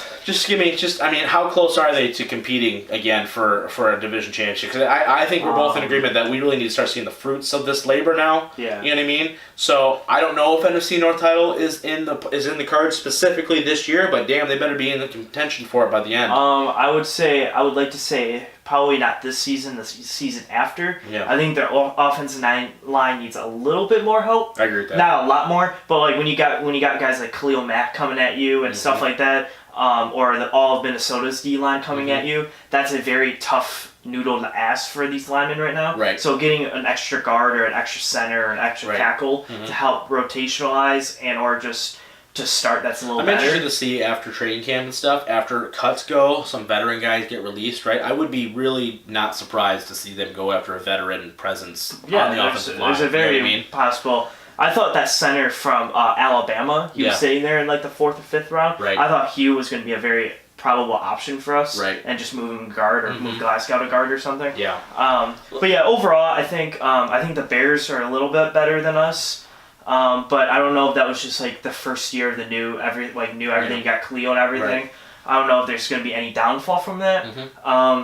How close are they to competing again for a division championship? Because I think we're both in agreement that we really need to start seeing the fruits of this labor now. Yeah. You know what I mean? So I don't know if NFC North title is in the cards specifically this year, but damn, they better be in the contention for it by the end. I would like to say probably not this season, the season after. Yeah. I think their offensive line needs a little bit more help. I agree with that. Not a lot more, but like when you got guys like Khalil Mack coming at you and stuff like that, or all of Minnesota's D line coming at you, that's a very tough noodle to ask for these linemen right now. Right. So getting an extra guard or an extra center or an extra tackle to help rotationalize and or just to start, that's a little better. I'm interested to see after training camp and stuff, after cuts go, some veteran guys get released, right? I would be really not surprised to see them go after a veteran presence on the offensive line. There's a very possible. I thought that center from Alabama, he was sitting there in like the 4th or 5th round. Right. I thought Hugh was going to be a very probable option for us. Right. And just move him guard or move Glasgow to guard or something. Yeah. But yeah, overall, I think the Bears are a little bit better than us. But I don't know if that was just like the first year of the new everything. You got Khalil and everything. Right. I don't know if there's going to be any downfall from that.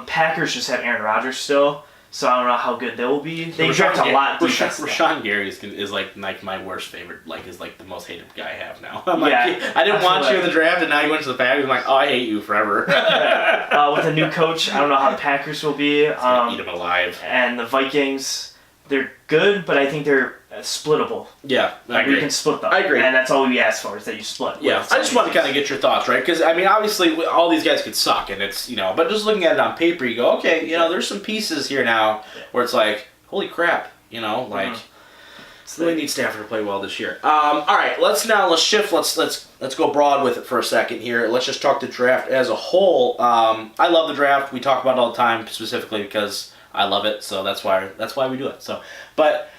Packers just have Aaron Rodgers still, so I don't know how good they will be. They draft a lot. Rashawn Gary is like my worst favorite. Is like the most hated guy I have now. I didn't want you in the draft, and now you went to the Packers. I'm like, oh, I hate you forever. With a new coach, I don't know how the Packers will be. Eat them alive. And the Vikings, they're good, but I think they're splittable. Yeah, I agree. We can split them. I agree. And that's all we ask for is that you split. Yeah, I just want to kind of get your thoughts, right? Because, obviously, all these guys could suck, and it's, but just looking at it on paper, you go, okay, there's some pieces here now where it's like, holy crap, really need Stafford to play well this year. All right, let's shift. Let's go broad with it for a second here. Let's just talk the draft as a whole. I love the draft. We talk about it all the time, specifically because I love it, so that's why we do it. So, but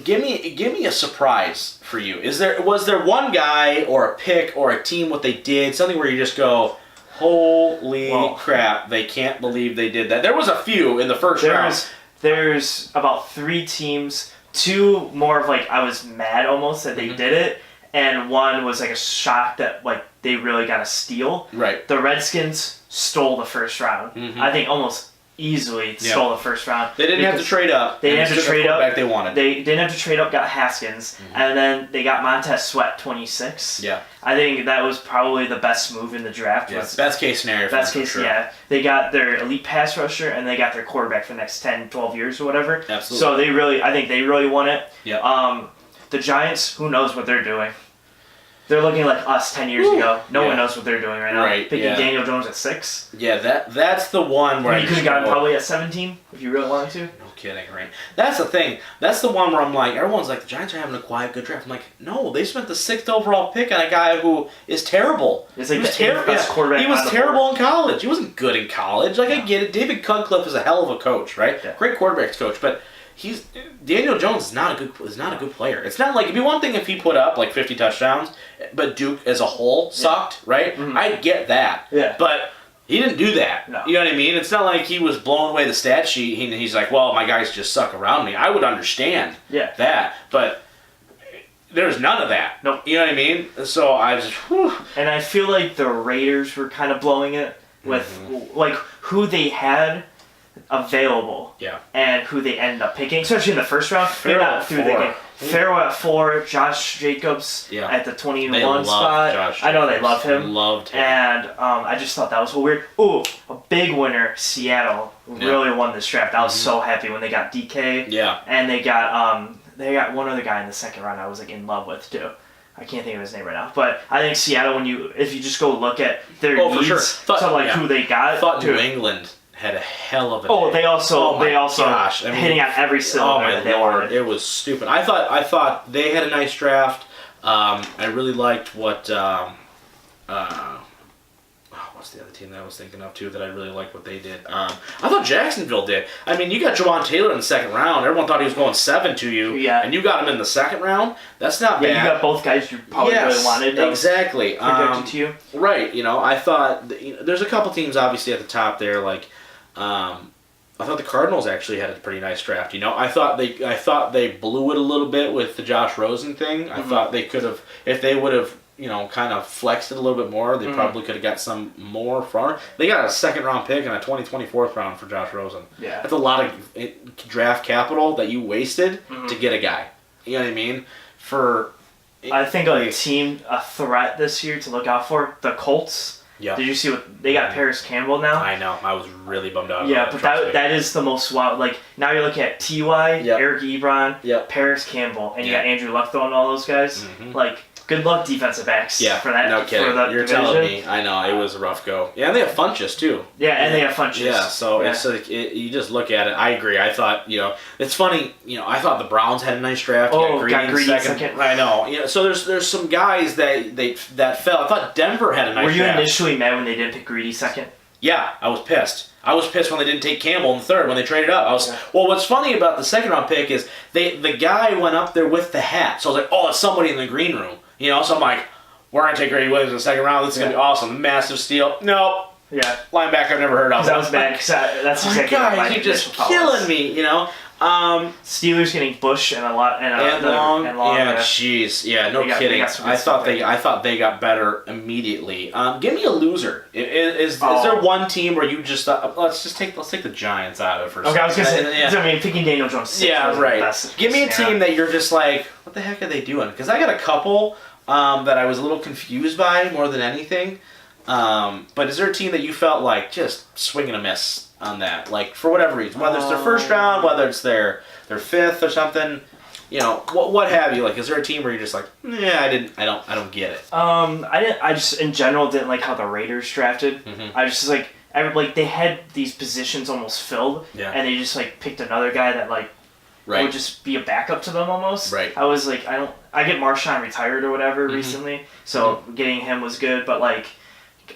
give me a surprise for you. Was there one guy or a pick or a team what they did, something where you just go, holy crap, they can't believe they did that. There was a few in the first round. There's about 3 teams, 2 more of like I was mad almost that they did it, and one was like a shock that like they really got a steal. Right. The Redskins stole the first round. I think almost easily stole the first round. They didn't have to trade up. They didn't have to trade up. They wanted. They didn't have to trade up. Got Haskins, and then they got Montez Sweat 26. Yeah. I think that was probably the best move in the draft. Yeah. Best case scenario. Best case, sure. Yeah. They got their elite pass rusher, and they got their quarterback for the next 10, 12 years or whatever. Absolutely. So I think they really won it. Yeah. The Giants, who knows what they're doing? They're looking like us 10 years ago. No one knows what they're doing right now. Right, Picking Daniel Jones at 6. Yeah, that's the one where you could have gotten probably at 17 if you really wanted to. No kidding, right? That's the thing. That's the one where I'm like, everyone's like, the Giants are having a quiet, good draft. I'm like, no, they spent the 6th overall pick on a guy who is terrible. It's like the best quarterback. He was terrible in college. He wasn't good in college. I get it. David Cutcliffe is a hell of a coach, right? Yeah. Great quarterbacks coach, but Daniel Jones is not a good player. It's not like, it'd be one thing if he put up like 50 touchdowns, but Duke as a whole sucked, right? I get that. Yeah. But he didn't do that. No. You know what I mean? It's not like he was blowing away the stat sheet and he's like, well, my guys just suck around me. I would understand that, but there's none of that. Nope. You know what I mean? So I just, And I feel like the Raiders were kind of blowing it with like who they had available and who they ended up picking, especially in the first round. Farrell at 4, Josh Jacobs at the 21 spot. Josh I know they love him. Loved him. And I just thought that was so weird. Ooh, a big winner, Seattle really won this draft. I was so happy when they got DK. Yeah. And they got one other guy in the second round I was like in love with too. I can't think of his name right now, but I think Seattle. If you just go look at their needs, for sure. who they got. I thought New England had a hell of a day. They also gosh. hitting on every cylinder. Oh my lord, it was stupid. I thought they had a nice draft. I really liked what. What's the other team that I was thinking of too that I really liked what they did? I thought Jacksonville did. I mean, you got Jawan Taylor in the second round. Everyone thought he was going 7 to you. Yeah. And you got him in the second round. That's not bad. Yeah, you got both guys you probably really wanted. Exactly. Projected to you. Right. I thought there's a couple teams obviously at the top there. Like, I thought the Cardinals actually had a pretty nice draft. I thought they blew it a little bit with the Josh Rosen thing. I thought they could have, if they would have, kind of flexed it a little bit more, they probably could have got some more from. They got a second round pick and a 2024th round for Josh Rosen. Yeah. That's a lot of draft capital that you wasted to get a guy. You know what I mean? I think a threat this year to look out for, the Colts. Yeah. Did you see what they got? Paris Campbell now. I know. I was really bummed out. Yeah, but that is the most wild. Like now you're looking at Ty, Eric Ebron, Paris Campbell, and you got Andrew Luck and all those guys. Like. Good luck, defensive backs. Yeah, for that. No kidding. For that You're division. telling me. I know it was a rough go. Yeah, and they have Funchess too. Yeah, and they have Funchess. Yeah, so it's like you just look at it. I agree. I thought it's funny. I thought the Browns had a nice draft. Oh, got Greedy second. I know. So there's some guys that fell. I thought Denver had a nice draft. Were you initially mad when they didn't pick Greedy second? Yeah, I was pissed. I was pissed when they didn't take Campbell in the third when they traded up. Well, what's funny about the second round pick is the guy went up there with the hat. So I was like, oh, it's somebody in the green room. So I'm like, we're going to take Grady Williams in the second round. This is going to be awesome. Massive steal. No. Yeah. Linebacker I've never heard of. That was bad. That's exactly what you're just killing me, Steelers getting Bush and Long. Yeah, jeez. Yeah, no kidding. I thought they got better immediately. Give me a loser. Is there one team where you just thought, let's take the Giants out of it for a second? I was going to say, picking Daniel Jones. Yeah, right. Give me a team that you're just like, what the heck are they doing? Because I got a couple that I was a little confused by more than anything. But is there a team that you felt like just swing and a miss on that? Like, for whatever reason. Whether it's their first round, whether it's their fifth or something. What have you? Like, is there a team where you're just like, I don't get it. I just in general didn't like how the Raiders drafted. I just like they had these positions almost filled, and they just like picked another guy that like would just be a backup to them almost. Right. I was like, I get Marshawn retired or whatever recently, so getting him was good, but like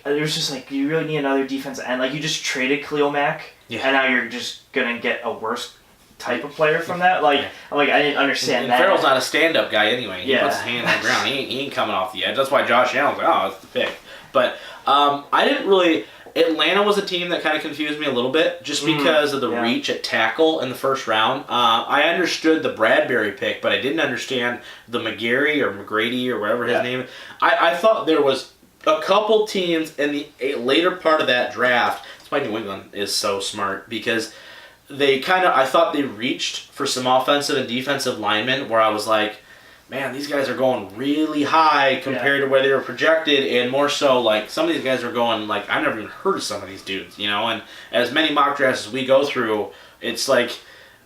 it was just like you really need another defensive end. Like you just traded Khalil Mack, and now you're just gonna get a worse type of player from that. Like I didn't understand that. Farrell's not a stand-up guy anyway. He puts his hand on the ground. He ain't coming off the edge. That's why Josh Allen's like, oh, that's the pick. But I didn't really. Atlanta was a team that kind of confused me a little bit just because of the reach at tackle in the first round. I understood the Bradbury pick, but I didn't understand the McGarry or McGrady or whatever his name is. I thought there was a couple teams in the later part of that draft. That's why New England is so smart because I thought they reached for some offensive and defensive linemen where I was like, man, these guys are going really high compared to where they were projected, and more so, like, some of these guys are going, like, I've never even heard of some of these dudes, and as many mock drafts as we go through, it's like,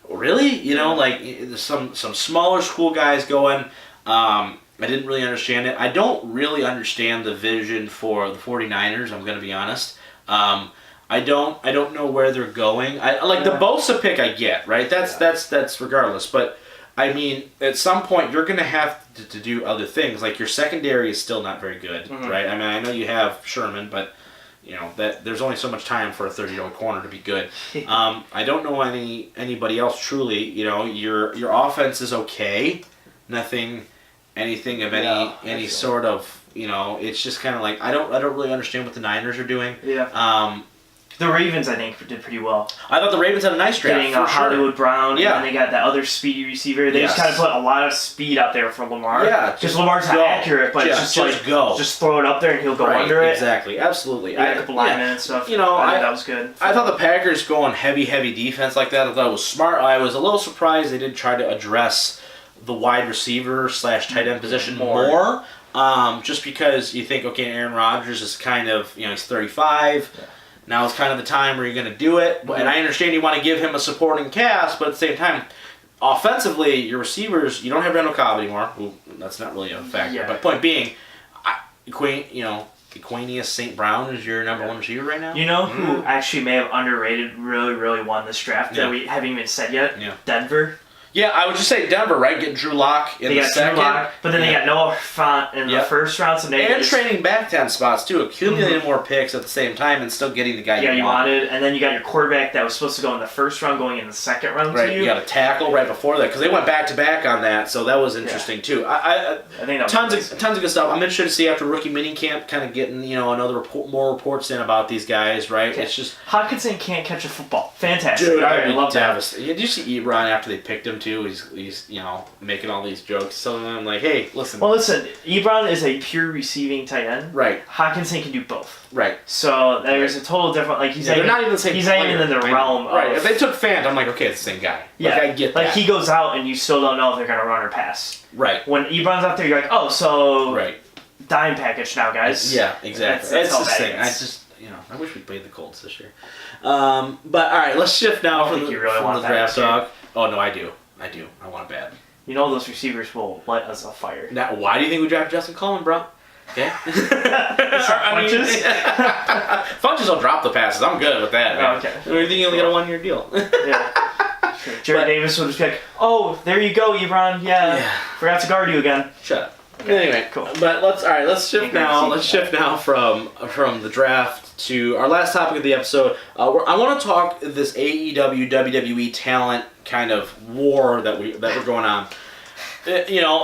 really? Like, there's some smaller school guys going, I didn't really understand it. I don't really understand the vision for the 49ers, I'm going to be honest. I don't know where they're going. The Bosa pick I get, right? That's regardless, but I mean, at some point, you're going to have to do other things. Like, your secondary is still not very good, right? I mean, I know you have Sherman, but, that there's only so much time for a 30-year-old corner to be good. I don't know anybody else truly. Your offense is okay. Anything of any sort of, it's just kind of like, I don't really understand what the Niners are doing. Yeah. The Ravens, I think, did pretty well. I thought the Ravens had a nice draft. Getting Hollywood Brown, and then they got that other speedy receiver. They just kind of put a lot of speed out there for Lamar. Yeah, because Lamar's not accurate, but just go. Just throw it up there and he'll go under it. Exactly, absolutely. A couple linemen and stuff. That was good. I thought the Packers going heavy defense like that. I thought it was smart. I was a little surprised they didn't try to address the wide receiver / tight end position more. Just because you think, okay, Aaron Rodgers is kind of, he's 35. Yeah. Now it's kind of the time where you're going to do it. Mm-hmm. And I understand you want to give him a supporting cast, but at the same time, offensively, your receivers, you don't have Randall Cobb anymore. Ooh, that's not really a factor. Yeah. But point being, Equanius St. Brown is your number one receiver right now? You know who actually may have underrated, really, really won this draft that we haven't even said yet? Yeah. Denver. Yeah, I would just say Denver, right? Getting Drew Lock in the second. Drew Lock, but then they got Noah Fant in the first round. So and trading back 10 spots, too. Accumulating more picks at the same time and still getting the guy you wanted. And then you got your quarterback that was supposed to go in the first round going in the second round to you. You got a tackle right before that because they went back-to-back on that, so that was interesting, too. I think that was tons of good stuff. I'm interested to see after rookie minicamp kind of getting, more reports in about these guys, right? Okay. It's just... Hockenson can't catch a football. Fantastic. Dude, I love that. Did you see Ebron after they picked him, too? He's making all these jokes. So I'm like, hey, listen. Well, listen, Ebron is a pure receiving tight end. Right. Hockenson can do both. Right. So there's a total different, they're not even the same. He's not even in the realm of... Right. If they took Fant, I'm like, okay, it's the same guy. Yeah. I get that. He goes out and you still don't know if they're going to run or pass. Right. When Ebron's out there, you're like, oh, so... Right. Dime package now, guys. Yeah, exactly. That's the thing. I wish we played the Colts this year. But, all right, let's shift now from the draft talk. Oh, no, I do. I want it bad. You know those receivers will light us on fire. Now, why do you think we drafted Justin Coleman, bro? Okay. Funches? Funches will drop the passes. I'm good with that. Man. Oh, okay. I think you only got a 1-year deal. Yeah. Sure. Jared Davis will just be like, oh, there you go, Ebron. Yeah. Forgot to guard you again. Shut up. Okay. Anyway, cool. But let's shift now. Let's shift now from the draft to our last topic of the episode. I want to talk this AEW WWE talent kind of war that we're going on.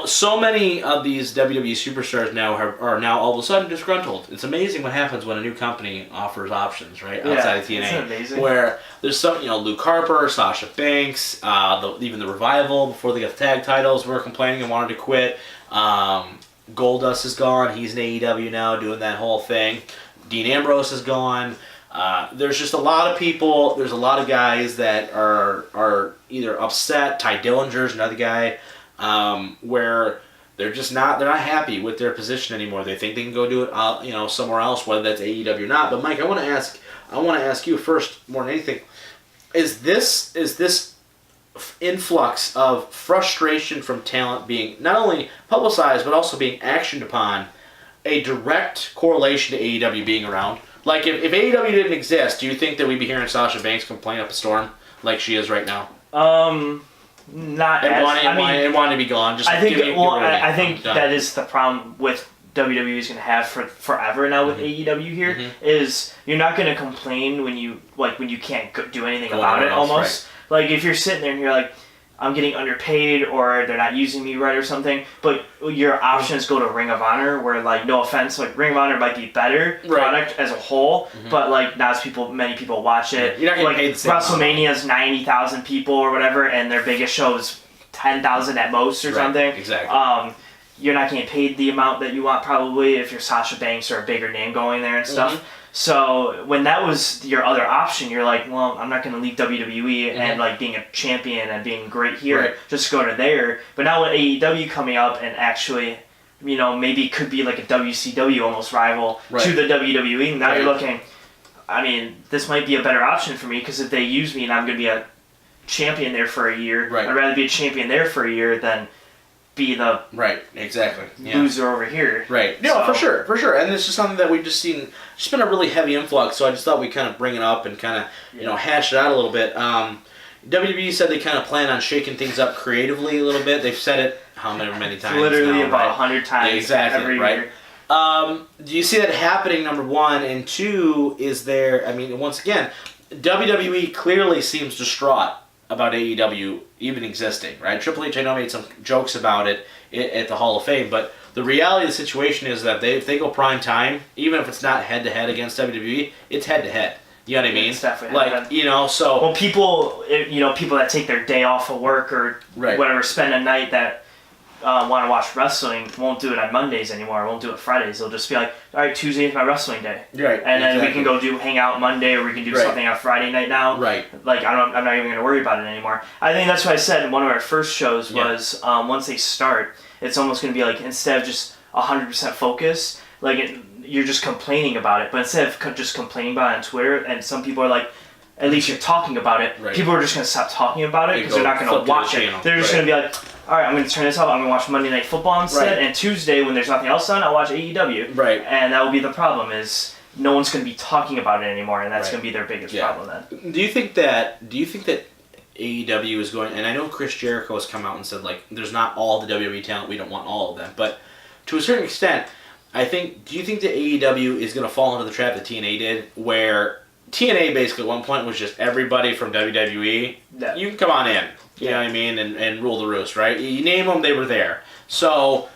So many of these WWE superstars now are now all of a sudden disgruntled. It's amazing what happens when a new company offers options, right? Outside of TNA. It's amazing. Where there's some, Luke Harper, Sasha Banks, even the Revival, before they got the tag titles, were complaining and wanted to quit. Goldust is gone. He's in AEW now doing that whole thing. Dean Ambrose is gone. There's just a lot of people. There's a lot of guys that are either upset. Ty Dillinger's another guy. Where they're not happy with their position anymore. They think they can go do it, somewhere else, whether that's AEW or not. But Mike, I want to ask you first, more than anything, is this influx of frustration from talent being not only publicized but also being actioned upon a direct correlation to AEW being around? Like, if AEW didn't exist, do you think that we'd be hearing Sasha Banks complain up a storm like she is right now? Not and wanting to be gone. I think that is the problem with WWE is going to have for forever now with AEW here is you're not going to complain when you can't do anything about it almost. Right. Like if you're sitting there and you're like, I'm getting underpaid or they're not using me right or something, but your options go to Ring of Honor where, like, no offense, like Ring of Honor might be better product as a whole, but like not as many people watch it. You're not getting paid the same WrestleMania's 90,000 people or whatever, and their biggest show is 10,000 at most or something. Exactly. You're not getting paid the amount that you want probably if you're Sasha Banks or a bigger name going there and stuff. So when that was your other option, you're like, well, I'm not going to leave WWE and like being a champion and being great here, just go to there. But now with AEW coming up and actually, maybe it could be like a WCW almost rival to the WWE. Now you're looking, I mean, this might be a better option for me because if they use me and I'm going to be a champion there for a year, I'd rather be a champion there for a year than be the loser over here. Right. No, for sure. And this is something that we've just seen. It's been a really heavy influx, so I just thought we'd kind of bring it up and kind of, hash it out a little bit. WWE said they kind of plan on shaking things up creatively a little bit. They've said it how many times? Literally about 100 times every year. Do you see that happening, number one? And two, is there, once again, WWE clearly seems distraught about AEW even existing, right? Triple H, I know, made some jokes about it at the Hall of Fame, but the reality of the situation is that if they go prime time, even if it's not head-to-head against WWE, it's head-to-head. You know what I mean? It's definitely head-to-head. So... Well, people that take their day off of work or whatever, spend a night that want to watch wrestling won't do it on Mondays anymore. Won't do it Fridays. They'll just be like, all right, Tuesday is my wrestling day. Right. And then we can go hang out Monday, or we can do something on Friday night now. Right. Like I'm not even gonna worry about it anymore. I think that's what I said in one of our first shows was once they start, it's almost gonna be like instead of just 100% focus, like you're just complaining about it, but instead of just complaining about it on Twitter, and some people are like, at least you're talking about it. Right. People are just gonna stop talking about it because they're not gonna watch it. They're just gonna be like, all right, I'm going to turn this off. I'm going to watch Monday Night Football instead. And Tuesday, when there's nothing else on, I'll watch AEW. Right. And that will be the problem is no one's going to be talking about it anymore, and that's going to be their biggest problem then. Do you think that AEW is going, and I know Chris Jericho has come out and said, like, there's not all the WWE talent, we don't want all of them, but to a certain extent, do you think that AEW is going to fall into the trap that TNA did, where TNA basically at one point was just everybody from WWE, you can come on in. You know what I mean? And rule the roost, right? You name them, they were there. So,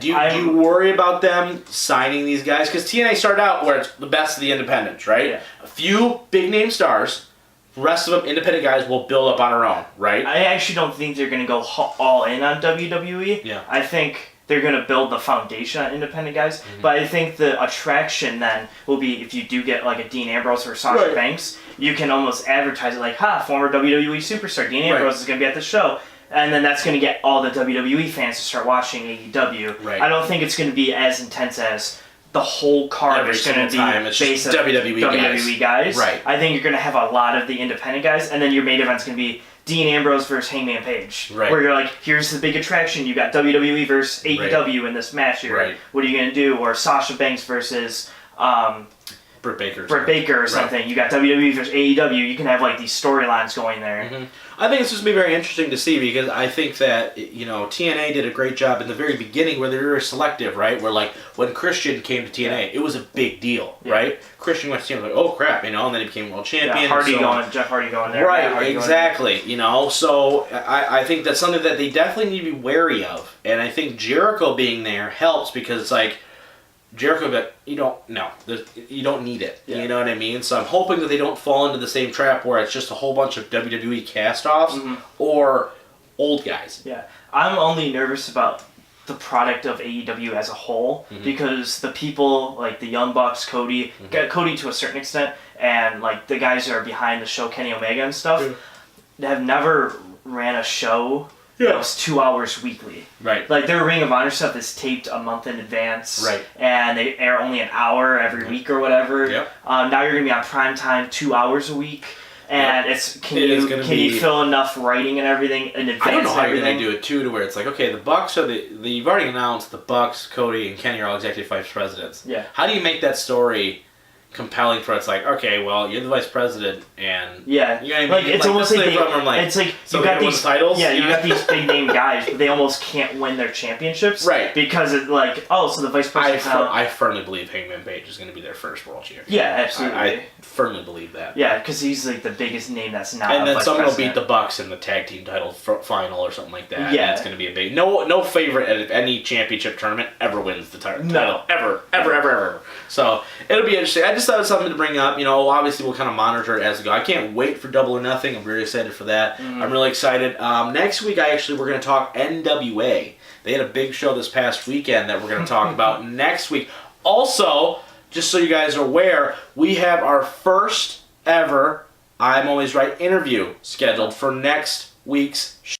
do you worry about them signing these guys? Because TNA started out where it's the best of the independents, right? Yeah. A few big-name stars, the rest of them, independent guys, will build up on their own, right? I actually don't think they're going to go all in on WWE. Yeah. I think they're going to build the foundation on independent guys. Mm-hmm. But I think the attraction then will be if you do get like a Dean Ambrose or Sasha Banks, you can almost advertise it like, former WWE superstar Dean Ambrose is going to be at the show. And then that's going to get all the WWE fans to start watching AEW. Right. I don't think it's going to be as intense as the whole card is going to be based on WWE guys. Right. I think you're going to have a lot of the independent guys, and then your main event's going to be Dean Ambrose versus Hangman Page. Right. Where you're like, here's the big attraction. You got WWE versus AEW in this match here. Right. What are you going to do? Or Sasha Banks versus Britt Baker or something. Right. You got WWE versus AEW. You can have like these storylines going there. Mm-hmm. I think it's just going to be very interesting to see because I think that, TNA did a great job in the very beginning where they were selective, right? Where like when Christian came to TNA, it was a big deal, right? Christian went to TNA like, oh crap, and then he became world champion. Yeah, Jeff Hardy going there. Right, exactly. So I think that's something that they definitely need to be wary of. And I think Jericho being there helps because it's like, Jericho, but you don't need it. Yeah. You know what I mean? So I'm hoping that they don't fall into the same trap where it's just a whole bunch of WWE cast-offs or old guys. Yeah, I'm only nervous about the product of AEW as a whole because the people like the Young Bucks, Cody to a certain extent, and like the guys that are behind the show, Kenny Omega and stuff, have never ran a show. It was 2 hours weekly. Right. Like their Ring of Honor stuff is taped a month in advance. Right. And they air only an hour every week or whatever. Yep. Now you're going to be on prime time 2 hours a week. And can you fill enough writing and everything in advance? I don't know how you're going to do it too, to where it's like, okay, the Bucks are you've already announced the Bucks, Cody, and Kenny are all executive vice presidents. Yeah. How do you make that story compelling for it's like, okay, well, you're the vice president and it's almost like it's like so you got these titles. Yeah, you got these big name guys, but they almost can't win their championships, right? Because it's like, so the vice president. I firmly believe Hangman Page is going to be their first world champion. Yeah, absolutely. I firmly believe that. Yeah, because he's like the biggest name that's not. And then vice someone president. will beat the Bucks in the tag team title final or something like that. Yeah, and it's going to be a big no favorite at any championship tournament ever wins the title. No, ever. So it'll be interesting. I just thought it was something to bring up. Obviously we'll kind of monitor it as we go. I can't wait for Double or Nothing. I'm very excited for that. I'm really excited. Next week, we're going to talk NWA. They had a big show this past weekend that we're going to talk about next week. Also, just so you guys are aware, we have our first ever I'm Always Right interview scheduled for next week's show.